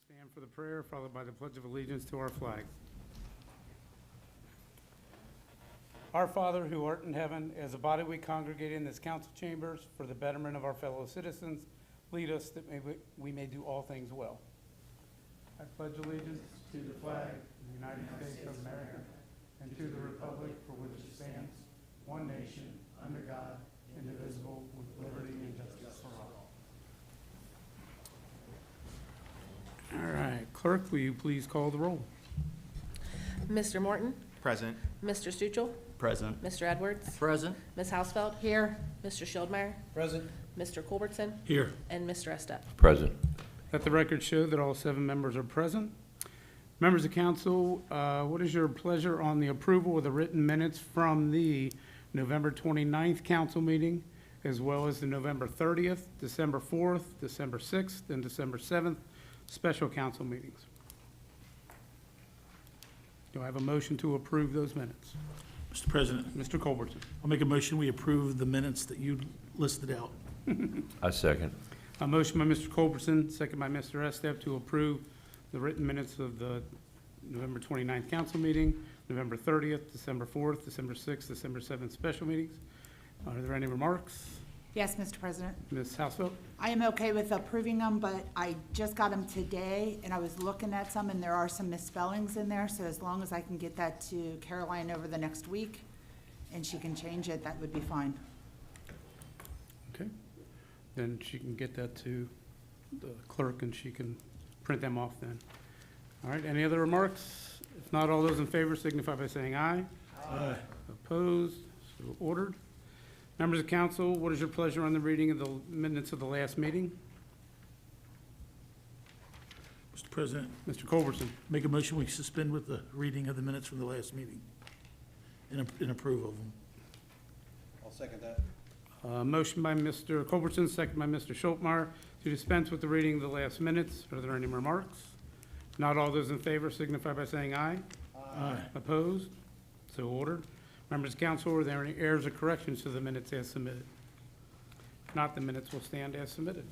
Stand for the prayer, followed by the Pledge of Allegiance to our flag. Our Father, who art in heaven, as a body we congregate in this council chambers for the betterment of our fellow citizens, lead us that we may do all things well. I pledge allegiance to the flag of the United States of America and to the republic for which it stands, one nation, under God, indivisible, with liberty and justice for all. All right, clerk, will you please call the roll? Mr. Morton? Present. Mr. Stuchel? Present. Mr. Edwards? Present. Ms. Hausfeld? Here. Mr. Schildmeyer? Present. Mr. Culbertson? Here. And Mr. Estep? Present. Let the record show that all 7 members are present. Members of council, what is your pleasure on the approval of the written minutes from the November 29th council meeting, as well as the November 30th, December 4th, December 6th, and December 7th special council meetings? Do I have a motion to approve those minutes? Mr. President, Mr. Culbertson. I'll make a motion, we approve the minutes that you listed out. I second. A motion by Mr. Culbertson, second by Mr. Estep, to approve the written minutes of the November 29th council meeting, November 30th, December 4th, December 6th, December 7th special meetings. Are there any remarks? Yes, Mr. President. Ms. Hausfeld? I am okay with approving them, but I just got them today, and I was looking at some, and there are some misspellings in there, so as long as I can get that to Caroline over the next week, and she can change it, that would be fine. Okay. Then she can get that to the clerk, and she can print them off then. All right, any other remarks? If not, all those in favor signify by saying aye. Aye. Opposed? So ordered. Members of council, what is your pleasure on the reading of the minutes of the last meeting? Mr. President, Mr. Culbertson. make a motion, we suspend with the reading of the minutes from the last meeting and approve of them. I'll second that. Motion by Mr. Culbertson, second by Mr. Schultmeyer, to dispense with the reading of the last minutes. Are there any remarks? Not all those in favor signify by saying aye. Aye. Opposed? So ordered. Members of council, are there any errors or corrections to the minutes as submitted? If not, the minutes will stand as submitted.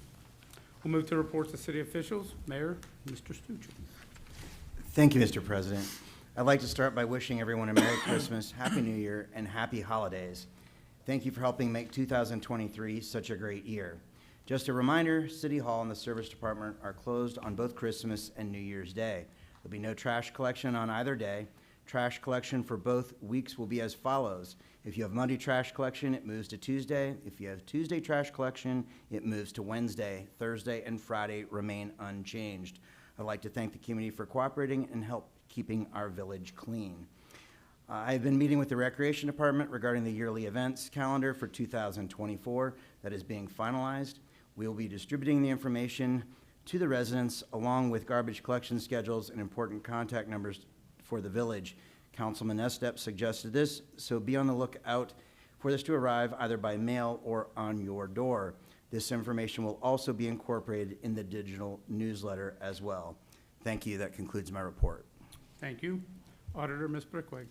We'll move to reports of city officials. Mayor, Mr. Stuchel. Thank you, Mr. President. I'd like to start by wishing everyone a Merry Christmas, Happy New Year, and Happy Holidays. Thank you for helping make 2023 such a great year. Just a reminder, City Hall and the Service Department are closed on both Christmas and New Year's Day. There'll be no trash collection on either day. Trash collection for both weeks will be as follows. If you have Monday trash collection, it moves to Tuesday. If you have Tuesday trash collection, it moves to Wednesday. Thursday and Friday remain unchanged. I'd like to thank the community for cooperating and help keeping our village clean. I've been meeting with the Recreation Department regarding the yearly events calendar for 2024 that is being finalized. We will be distributing the information to the residents along with garbage collection schedules and important contact numbers for the village. Councilman Estep suggested this, so be on the lookout for this to arrive either by mail or on your door. This information will also be incorporated in the digital newsletter as well. Thank you. That concludes my report. Thank you. Auditor, Ms. Brickway.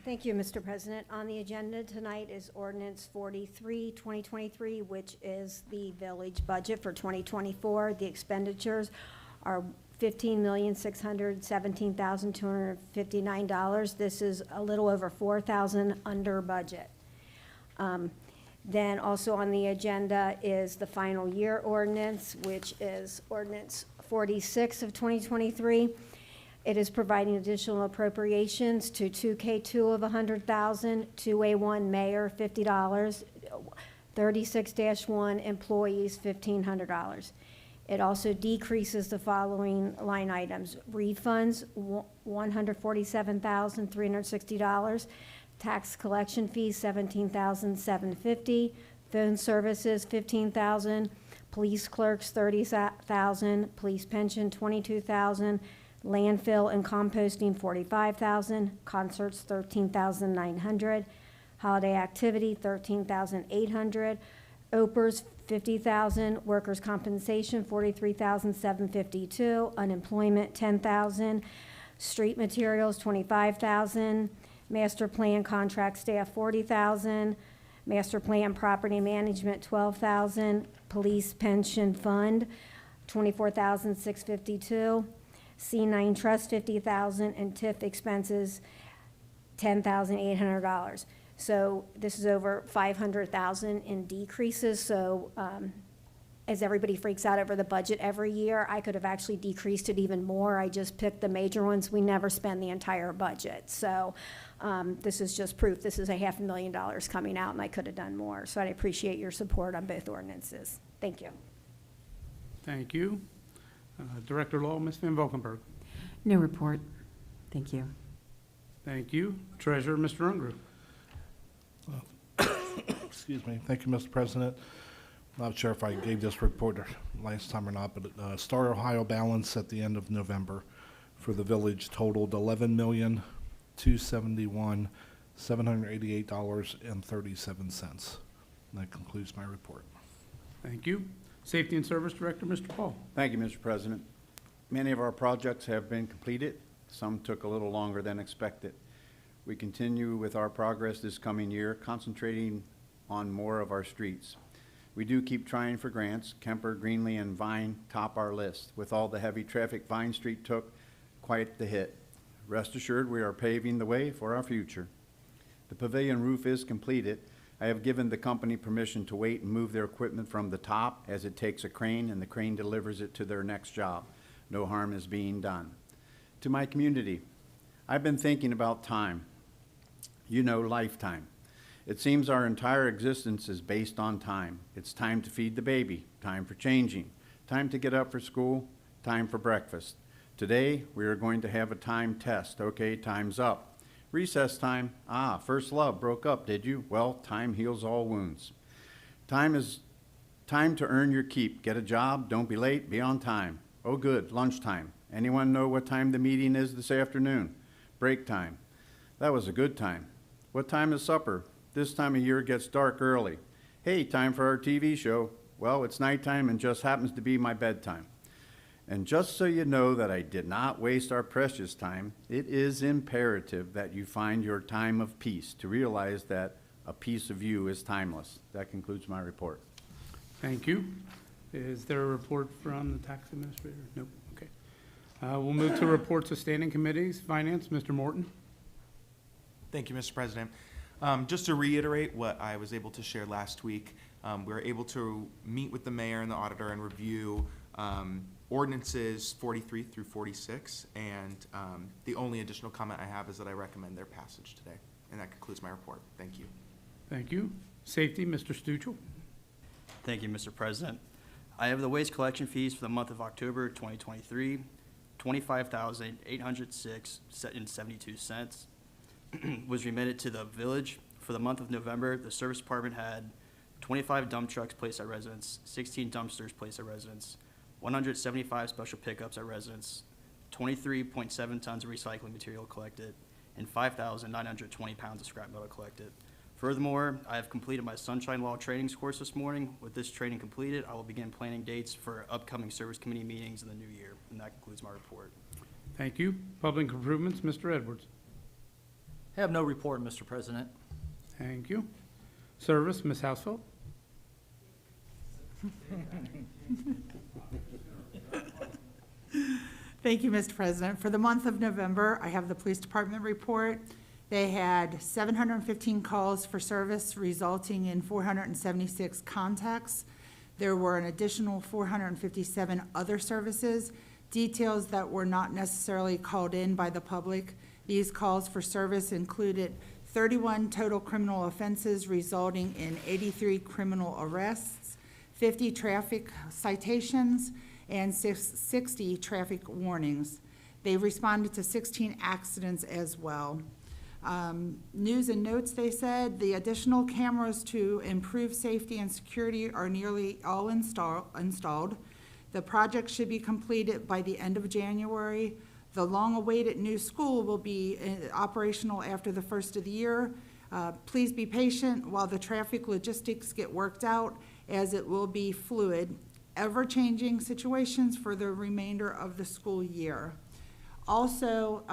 Thank you, Mr. President. On the agenda tonight is Ordinance 43, 2023, which is the village budget for 2024. The expenditures are $15,617,259. This is a little over $4,000 under budget. Then also on the agenda is the final year ordinance, which is Ordinance 46 of 2023. It is providing additional appropriations to 2K2 of $100,000, 2A1 mayor $50, 36-1 employees $1,500. It also decreases the following line items: refunds $147,360, tax collection fees $17,750, phone services $15,000, police clerks $30,000, police pension $22,000, landfill and composting $45,000, concerts $13,900, holiday activity $13,800, OPERS $50,000, workers' compensation $43,752, unemployment $10,000, street materials $25,000, master plan contract staff $40,000, master plan property management $12,000, police pension fund $24,652. C9 Trust, $50,000, and TIF expenses, $10,800. So this is over $500,000 in decreases, so, as everybody freaks out over the budget every year, I could have actually decreased it even more. I just picked the major ones. We never spend the entire budget. So this is just proof. This is a $500,000 coming out, and I could have done more. So I appreciate your support on both ordinances. Thank you. Thank you. Director Law, Ms. Van Valkenburg. No report. Thank you. Thank you. Treasurer, Mr. Ungerer. Excuse me. Thank you, Mr. President. Not sure if I gave this report last time or not, but Star Ohio balance at the end of November for the village totaled $11,271,788.37. That concludes my report. Thank you. Safety and Service Director, Mr. Paul. Thank you, Mr. President. Many of our projects have been completed. Some took a little longer than expected. We continue with our progress this coming year, concentrating on more of our streets. We do keep trying for grants. Kemper, Greenlee, and Vine top our list. With all the heavy traffic Vine Street took, quite the hit. Rest assured, we are paving the way for our future. The pavilion roof is completed. I have given the company permission to wait and move their equipment from the top, as it takes a crane and the crane delivers it to their next job. No harm is being done. To my community, I've been thinking about time. You know, lifetime. It seems our entire existence is based on time. It's time to feed the baby, time for changing, time to get up for school, time for breakfast. Today, we are going to have a time test. Okay, time's up. Recess time. First love broke up, did you? Well, time heals all wounds. Time is time to earn your keep. Get a job, don't be late, be on time. Oh good, lunchtime. Anyone know what time the meeting is this afternoon? Break time. That was a good time. What time is supper? This time of year it gets dark early. Hey, time for our TV show. Well, it's nighttime and just happens to be my bedtime. And just so you know that I did not waste our precious time, it is imperative that you find your time of peace to realize that a piece of you is timeless. That concludes my report. Thank you. Is there a report from the tax administrator? Nope. Okay. We'll move to reports of standing committees. Finance, Mr. Morton. Thank you, Mr. President. Just to reiterate what I was able to share last week, we were able to meet with the mayor and the auditor and review ordinances 43 through 46, and the only additional comment I have is that I recommend their passage today. And that concludes my report. Thank you. Thank you. Safety, Mr. Stuchel. Thank you, Mr. President. I have the waste collection fees for the month of October 2023, $25,806.72 was remitted to the village. For the month of November, the service department had 25 dump trucks placed at residence, 16 dumpsters placed at residence, 175 special pickups at residence, 23.7 tons of recycling material collected, and 5,920 pounds of scrap metal collected. Furthermore, I have completed my Sunshine Law Trainings course this morning. With this training completed, I will begin planning dates for upcoming service committee meetings in the new year. And that concludes my report. Thank you. Public improvements, Mr. Edwards. I have no report, Mr. President. Thank you. Service, Ms. Hausfeld. Thank you, Mr. President. For the month of November, I have the police department report. They had 715 calls for service, resulting in 476 contacts. There were an additional 457 other services, details that were not necessarily called in by the public. These calls for service included 31 total criminal offenses, resulting in 83 criminal arrests, 50 traffic citations, and 60 traffic warnings. They responded to 16 accidents as well. News and notes, they said, the additional cameras to improve safety and security are nearly all installed. The project should be completed by the end of January. The long-awaited new school will be operational after the first of the year. Please be patient while the traffic logistics get worked out, as it will be fluid, ever-changing situations for the remainder of the school year. Also,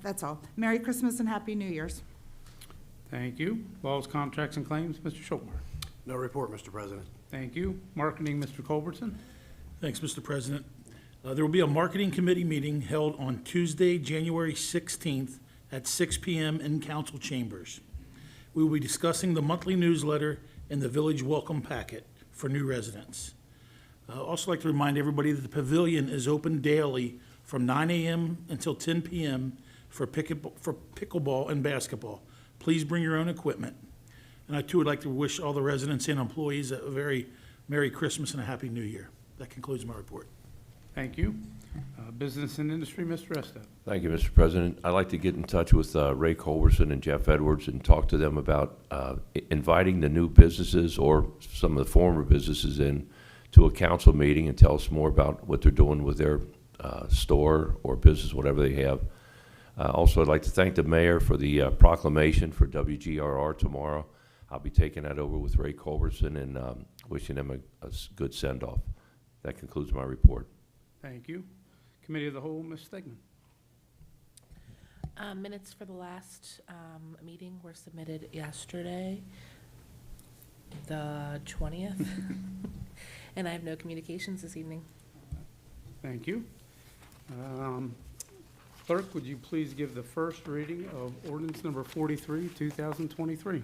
that's all. Merry Christmas and Happy New Year's. Thank you. Laws, contracts, and claims, Mr. Schultmer. No report, Mr. President. Thank you. Marketing, Mr. Culbertson. Thanks, Mr. President. There will be a marketing committee meeting held on Tuesday, January 16th at 6 PM in council chambers. We will be discussing the monthly newsletter and the village welcome packet for new residents. I'd also like to remind everybody that the pavilion is open daily from 9 AM until 10 PM for pickleball and basketball. Please bring your own equipment. And I too would like to wish all the residents and employees a very Merry Christmas and a Happy New Year. That concludes my report. Thank you. Business and Industry, Mr. Estep. Thank you, Mr. President. I'd like to get in touch with Ray Culberson and Jeff Edwards and talk to them about inviting the new businesses or some of the former businesses in to a council meeting and tell us more about what they're doing with their store or business, whatever they have. Also, I'd like to thank the mayor for the proclamation for WGRR tomorrow. I'll be taking that over with Ray Culberson and wishing him a good send-off. That concludes my report. Thank you. Committee of the Whole, Ms. Stegman. Minutes for the last meeting were submitted yesterday, the 20th, and I have no communications this evening. Thank you. Clerk, would you please give the first reading of ordinance number 43, 2023?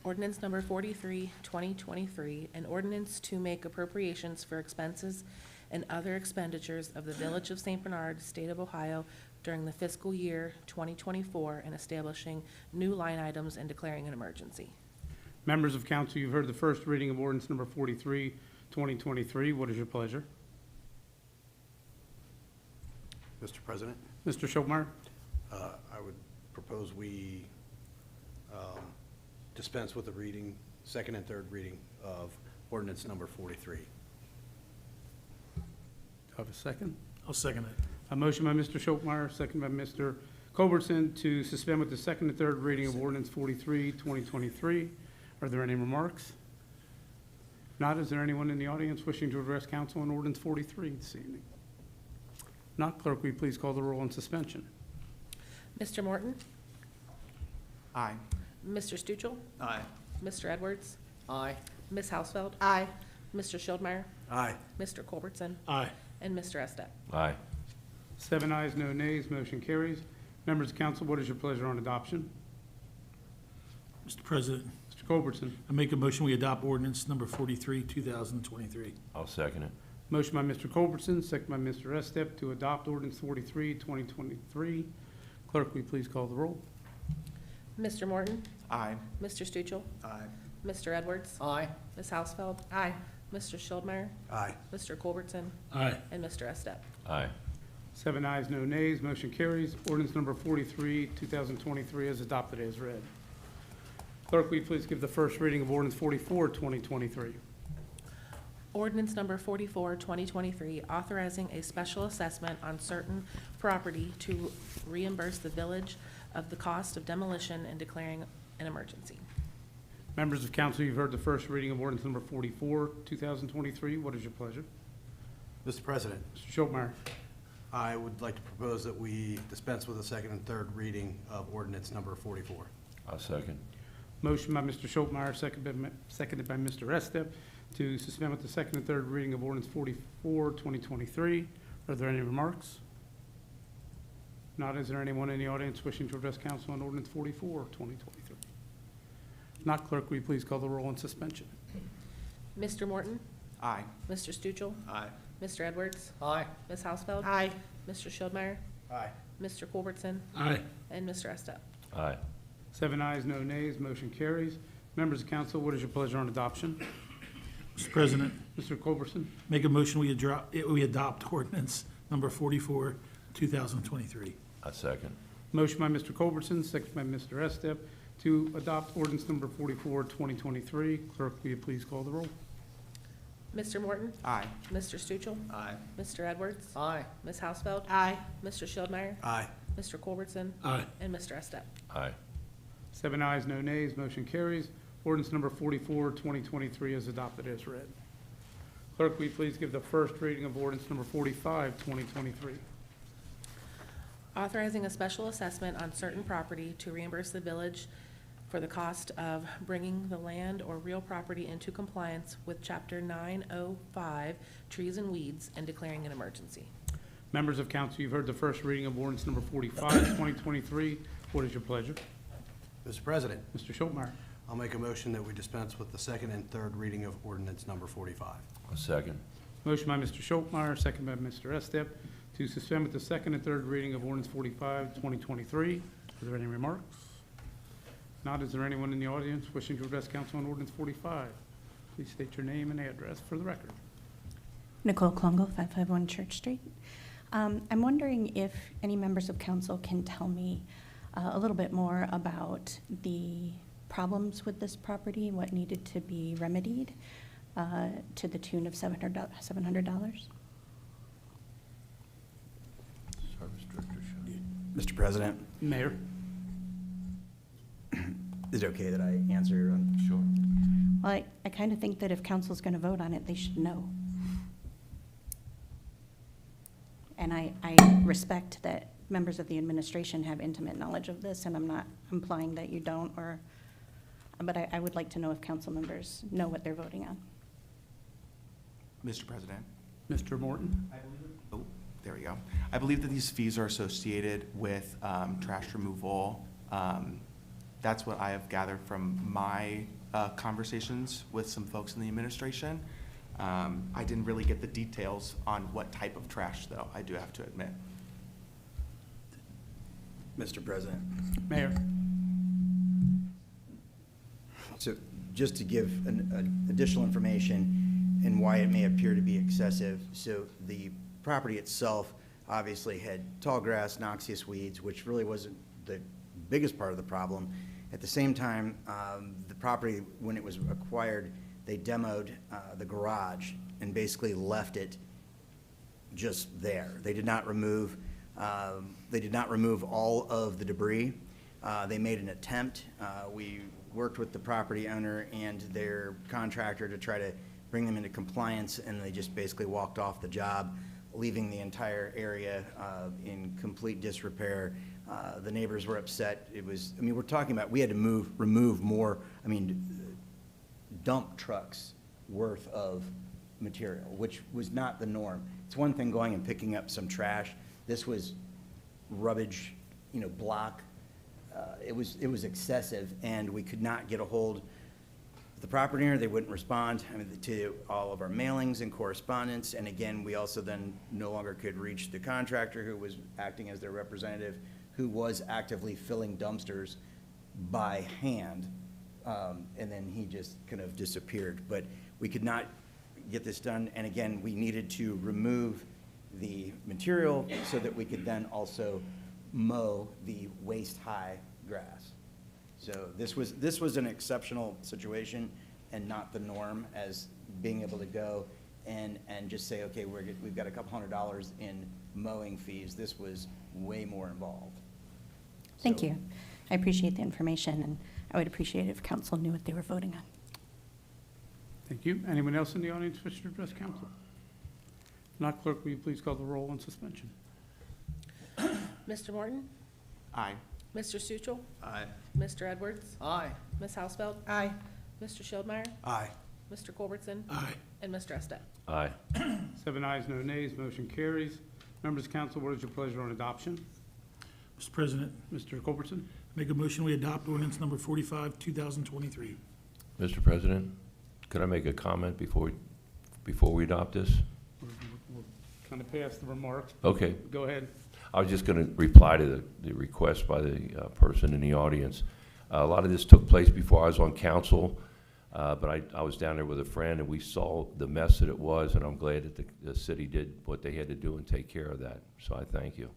Ordinance number 43, 2023, an ordinance to make appropriations for expenses and other expenditures of the Village of St. Bernard, State of Ohio during the fiscal year 2024 and establishing new line items and declaring an emergency. Members of council, you've heard the first reading of ordinance number 43, 2023. What is your pleasure? Mr. President, Mr. Schultmeyer? I would propose we dispense with the reading, second and third reading of ordinance number 43. Do I have a second? I'll second it. A motion by Mr. Schultmeyer, second by Mr. Culberson to suspend with the second and third reading of ordinance 43, 2023. Are there any remarks? Not, is there anyone in the audience wishing to address council on ordinance 43 this evening? Not, clerk, will you please call the roll on suspension? Mr. Morton? Aye. Mr. Stuchel? Aye. Mr. Edwards? Aye. Ms. Hausfeld? Aye. Mr. Schildmeyer? Aye. Mr. Culbertson? Aye. And Mr. Estep. Aye. 7 ayes, no nays, motion carries. Members of council, what is your pleasure on adoption? Mr. President, Mr. Culbertson. I make a motion we adopt ordinance number 43, 2023. I'll second it. Motion by Mr. Culbertson, second by Mr. Estep to adopt ordinance 43, 2023. Clerk, will you please call the roll? Mr. Morton? Aye. Mr. Stuchel? Aye. Mr. Edwards? Aye. Ms. Hausfeld? Aye. Mr. Schildmeyer? Aye. Mr. Culbertson? Aye. And Mr. Estep. Aye. 7 ayes, no nays, motion carries. Ordinance number 43, 2023 is adopted as read. Clerk, will you please give the first reading of ordinance 44, 2023? Ordinance number 44, 2023, authorizing a special assessment on certain property to reimburse the village of the cost of demolition and declaring an emergency. Members of council, you've heard the first reading of ordinance number 44, 2023. What is your pleasure? Mr. President, Mr. Schultmeyer. I would like to propose that we dispense with the second and third reading of ordinance number 44. I'll second. Motion by Mr. Schultmeyer, seconded by Mr. Estep to suspend with the second and third reading of ordinance 44, 2023. Are there any remarks? Not, is there anyone in the audience wishing to address council on ordinance 44, 2023? Not, clerk, will you please call the roll on suspension? Mr. Morton? Aye. Mr. Stuchel? Aye. Mr. Edwards? Aye. Ms. Hausfeld? Aye. Mr. Schildmeyer? Aye. Mr. Culbertson? Aye. And Mr. Estep. Aye. 7 ayes, no nays, motion carries. Members of council, what is your pleasure on adoption? Mr. President, Mr. Culberson. make a motion we adopt ordinance number 44, 2023. I second. Motion by Mr. Culbertson, second by Mr. Estep to adopt ordinance number 44, 2023. Clerk, will you please call the roll? Mr. Morton? Aye. Mr. Stuchel? Aye. Mr. Edwards? Aye. Ms. Hausfeld? Aye. Mr. Schildmeyer? Aye. Mr. Culbertson? Aye. And Mr. Estep. Aye. 7 ayes, no nays, motion carries. Ordinance number 44, 2023 is adopted as read. Clerk, will you please give the first reading of ordinance number 45, 2023? Authorizing a special assessment on certain property to reimburse the village for the cost of bringing the land or real property into compliance with Chapter 905, Trees and Weeds, and declaring an emergency. Members of council, you've heard the first reading of ordinance number 45, 2023. What is your pleasure? Mr. President, Mr. Schultmeyer. I'll make a motion that we dispense with the second and third reading of ordinance number 45. A second. Motion by Mr. Schultmeyer, second by Mr. Estep, to suspend with the second and third reading of ordinance 45, 2023. Are there any remarks? Not, is there anyone in the audience wishing to address council on ordinance 45? Please state your name and address for the record. Nicole Klongo, 551 Church Street. I'm wondering if any members of council can tell me a little bit more about the problems with this property, what needed to be remedied to the tune of $700. Mr. President, Mayor. is it okay that I answer? Sure. Well, I kind of think that if council's going to vote on it, they should know. And I respect that members of the administration have intimate knowledge of this, and I'm not implying that you don't, but I would like to know if council members know what they're voting on. Mr. President? Mr. Morton. Oh, there we go. I believe that these fees are associated with trash removal. That's what I have gathered from my conversations with some folks in the administration. I didn't really get the details on what type of trash, though, I do have to admit. Mr. President. Mayor. So just to give an additional information and why it may appear to be excessive. So the property itself obviously had tall grass, noxious weeds, which really wasn't the biggest part of the problem. At the same time, the property, when it was acquired, they demoed the garage and basically left it just there. They did not remove all of the debris. They made an attempt. We worked with the property owner and their contractor to try to bring them into compliance, and they just basically walked off the job, leaving the entire area in complete disrepair. The neighbors were upset. It was, I mean, we're talking about, we had to remove more, I mean, dump trucks worth of material, which was not the norm. It's one thing going and picking up some trash. This was rubbish, block. It was excessive, and we could not get a hold of the property owner. They wouldn't respond to all of our mailings and correspondence. And again, we also then no longer could reach the contractor who was acting as their representative, who was actively filling dumpsters by hand. And then he just kind of disappeared. But we could not get this done. And again, we needed to remove the material so that we could then also mow the waist-high grass. So this was an exceptional situation and not the norm, as being able to go and just say, okay, we've got a couple $100 in mowing fees. This was way more involved. Thank you. I appreciate the information, and I would appreciate it if council knew what they were voting on. Thank you. Anyone else in the audience wish to address council? If not, clerk, will you please call the roll on suspension? Mr. Morton? Aye. Mr. Stuchel? Aye. Mr. Edwards? Aye. Ms. Hausfeld? Aye. Mr. Schildmeyer? Aye. Mr. Culbertson? Aye. And Mr. Estep? Aye. 7 ayes, no nays, motion carries. Members of council, what is your pleasure on adoption? Mr. President, Mr. Culbertson. make a motion we adopt ordinance number 45, 2023. Mr. President, could I make a comment before we adopt this? We're kind of past the remarks. Okay. Go ahead. I was just going to reply to the request by the person in the audience. A lot of this took place before I was on council, but I was down there with a friend, and we saw the mess that it was, and I'm glad that the city did what they had to do and take care of that. So I thank you.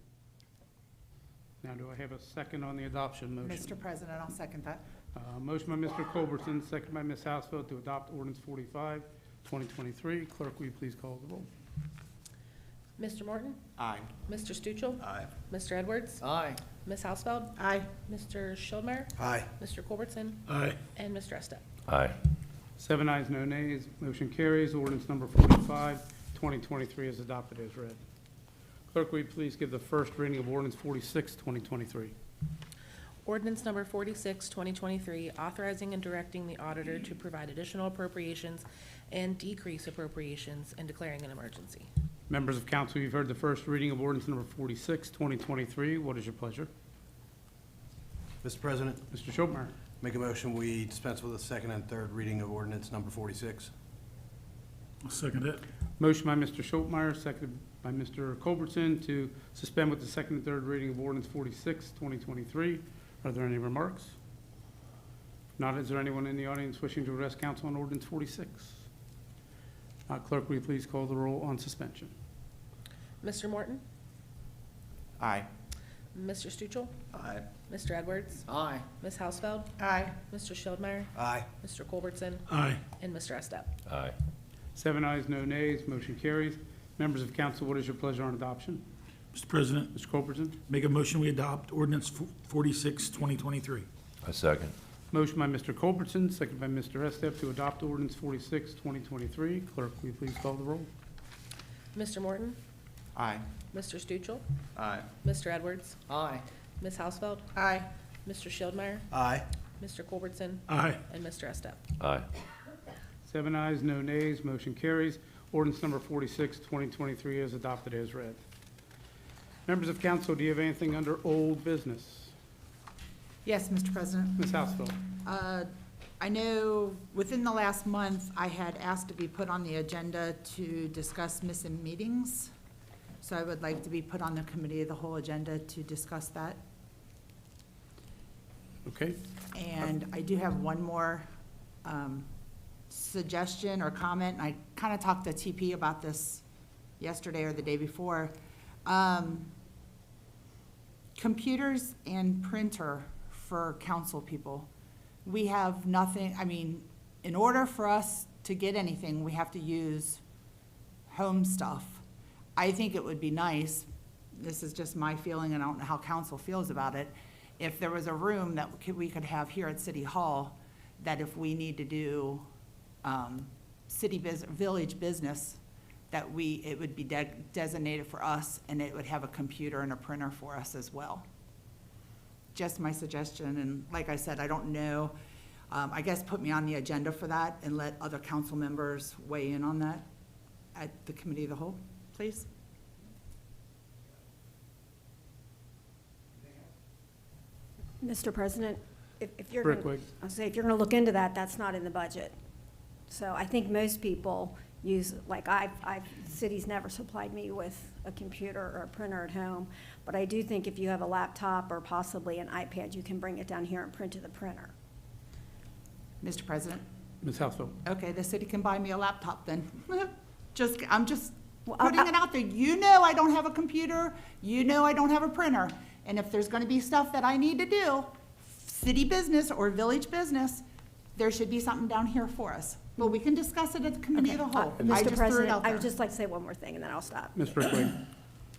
Now, do I have a second on the adoption motion? Mr. President, I'll second that. Motion by Mr. Culbertson, second by Ms. Hausfeld to adopt ordinance 45, 2023. Clerk, will you please call the roll? Mr. Morton? Aye. Mr. Stuchel? Aye. Mr. Edwards? Aye. Ms. Hausfeld? Aye. Mr. Schildmeyer? Aye. Mr. Culbertson? Aye. And Mr. Estep? Aye. 7 ayes, no nays, motion carries. Ordinance number 45, 2023 is adopted as read. Clerk, will you please give the first reading of ordinance 46, 2023? Ordinance number 46, 2023, authorizing and directing the auditor to provide additional appropriations and decrease appropriations and declaring an emergency. Members of council, you've heard the first reading of ordinance number 46, 2023. What is your pleasure? Mr. President, Mr. Schultmeyer. make a motion, we dispense with the second and third reading of ordinance number 46. I'll second it. Motion by Mr. Schultmeyer, seconded by Mr. Culbertson to suspend with the second and third reading of ordinance 46, 2023. Are there any remarks? If not, is there anyone in the audience wishing to address council on ordinance 46? Clerk, will you please call the roll on suspension? Mr. Morton? Aye. Mr. Stuchel? Aye. Mr. Edwards? Aye. Ms. Hausfeld? Aye. Mr. Schildmeyer? Aye. Mr. Culbertson? Aye. And Mr. Estep. Aye. 7 ayes, no nays, motion carries. Members of council, what is your pleasure on adoption? Mr. President, Mr. Culbertson? make a motion, we adopt ordinance 46, 2023. A second. Motion by Mr. Culbertson, seconded by Mr. Estep to adopt ordinance 46, 2023. Clerk, will you please call the roll? Mr. Morton? Aye. Mr. Stuchel? Aye. Mr. Edwards? Aye. Ms. Hausfeld? Aye. Mr. Schildmeyer? Aye. Mr. Culbertson? Aye. And Mr. Estep. Aye. 7 ayes, no nays, motion carries. Ordinance number 46, 2023 is adopted as read. Members of council, do you have anything under old business? Yes, Mr. President. Ms. Hausfeld? I know within the last month, I had asked to be put on the agenda to discuss missing meetings. So I would like to be put on the committee of the whole agenda to discuss that. Okay. And I do have one more suggestion or comment. I kind of talked to TP about this yesterday or the day before. Computers and printer for council people. We have nothing, I mean, in order for us to get anything, we have to use home stuff. I think it would be nice, this is just my feeling, and I don't know how council feels about it, if there was a room that we could have here at City Hall, that if we need to do village business, that it would be designated for us, and it would have a computer and a printer for us as well. Just my suggestion, and like I said, I don't know, I guess put me on the agenda for that and let other council members weigh in on that at the committee of the whole, please. Mr. President, if you're Rick gonna, Wiggs. I'll say, if you're gonna look into that, that's not in the budget. So I think most people use, like city's never supplied me with a computer or a printer at home, but I do think if you have a laptop or possibly an iPad, you can bring it down here and print to the printer. Mr. President? Ms. Hausfeld? Okay, the city can buy me a laptop then. I'm just Well, putting it out there. You know I don't have a computer, you know I don't have a printer. And if there's gonna be stuff that I need to do, city business or village business, there should be something down here for us. But we can discuss it at the committee of the whole. I Mr. just threw it President, out I there. would just like to say one more thing, and then I'll stop. Ms. Brickwig?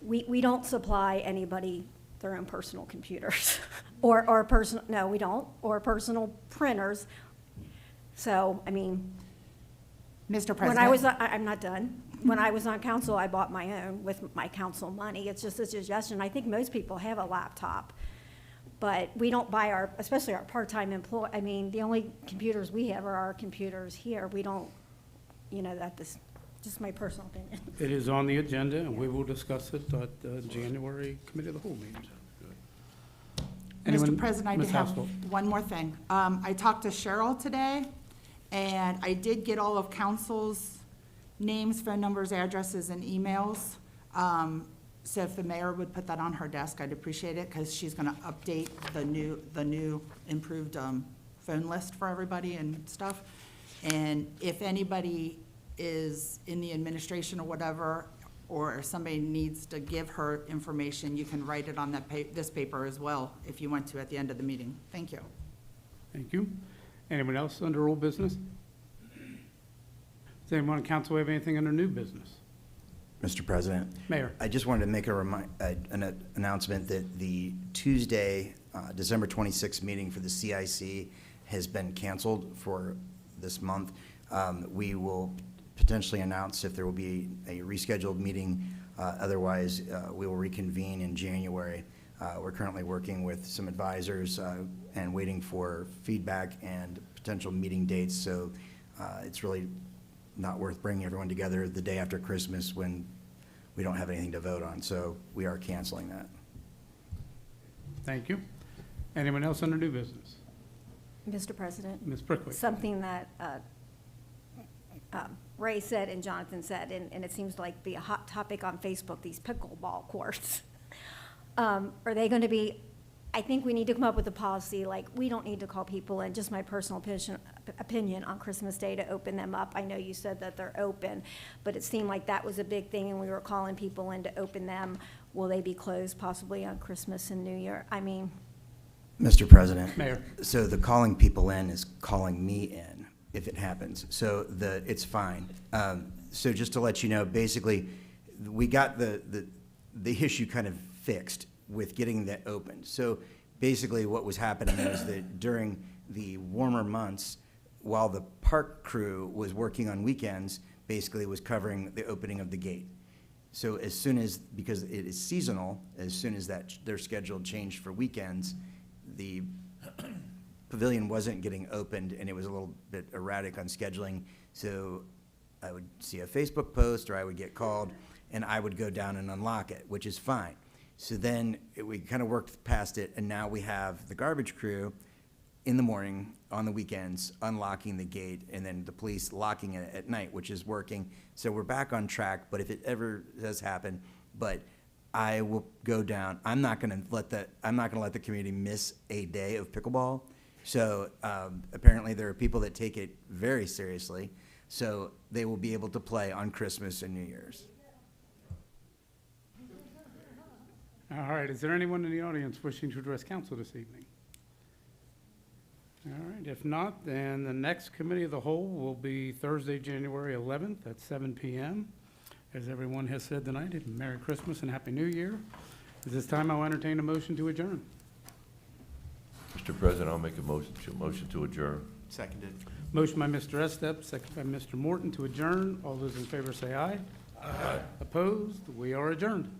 We don't supply anybody their own personal computers, or personal, no, we don't, or personal printers. So, I mean, Mr. when I was, President, I'm not done. When I was on council, I bought my own with my council money. It's just a suggestion. I think most people have a laptop. But we don't buy especially our part-time I mean, the only computers we have are our computers here. We don't, that's just my personal opinion. It is on the agenda, and we will discuss it at the January Committee of the Whole meeting. Mr. President, I did Ms. have Hausfeld? one more thing. I talked to Cheryl today, and I did get all of council's names, phone numbers, addresses, and emails. So if the mayor would put that on her desk, I'd appreciate it, because she's gonna update the new improved phone list for everybody and stuff. And if anybody is in the administration or whatever, or if somebody needs to give her information, you can write it on this paper as well, if you want to, at the end of the meeting. Thank you. Thank you. Anyone else under old business? Does anyone on council have anything under new business? Mr. President. Mayor? I just wanted to make an announcement that the Tuesday, December 26th meeting for the CIC has been canceled for this month. We will potentially announce if there will be a rescheduled meeting. Otherwise, we will reconvene in January. We're currently working with some advisors and waiting for feedback and potential meeting dates, so it's really not worth bringing everyone together the day after Christmas when we don't have anything to vote on, so we are canceling that. Thank you. Anyone else under new business? Mr. President? Ms. Brickley? Something that Ray said and Jonathan said, and it seems like be a hot topic on Facebook, these pickleball courts. Are they going to be, I think we need to come up with a policy, like, we don't need to call people in, just my personal opinion on Christmas Day to open them up. I know you said that they're open, but it seemed like that was a big thing, and we were calling people in to open them. Will they be closed possibly on Christmas and New Year? I mean, Mr. President. Mayor. So the calling people in is calling me in if it happens. So it's fine. So just to let you know, basically, we got the issue kind of fixed with getting that opened. So basically what was happening is that during the warmer months, while the park crew was working on weekends, basically was covering the opening of the gate. So as soon as, because it is seasonal, as soon as their schedule changed for weekends, the pavilion wasn't getting opened, and it was a little bit erratic on scheduling. So I would see a Facebook post, or I would get called, and I would go down and unlock it, which is fine. So then we kind of worked past it, and now we have the garbage crew in the morning, on the weekends, unlocking the gate, and then the police locking it at night, which is working. So we're back on track, but if it ever does happen, but I will go down. I'm not gonna let the community miss a day of pickleball. So apparently there are people that take it very seriously, so they will be able to play on Christmas and New Year's. All right, is there anyone in the audience wishing to address council this evening? All right, if not, then the next committee of the whole will be Thursday, January 11th at 7 p.m. As everyone has said tonight, Merry Christmas and Happy New Year. At this time, I'll entertain a motion to adjourn. Mr. President, I'll make a motion to adjourn. Seconded. Motion by Mr. Estep, second by Mr. Morton to adjourn. All those in favor say aye. Aye. Opposed? We are adjourned.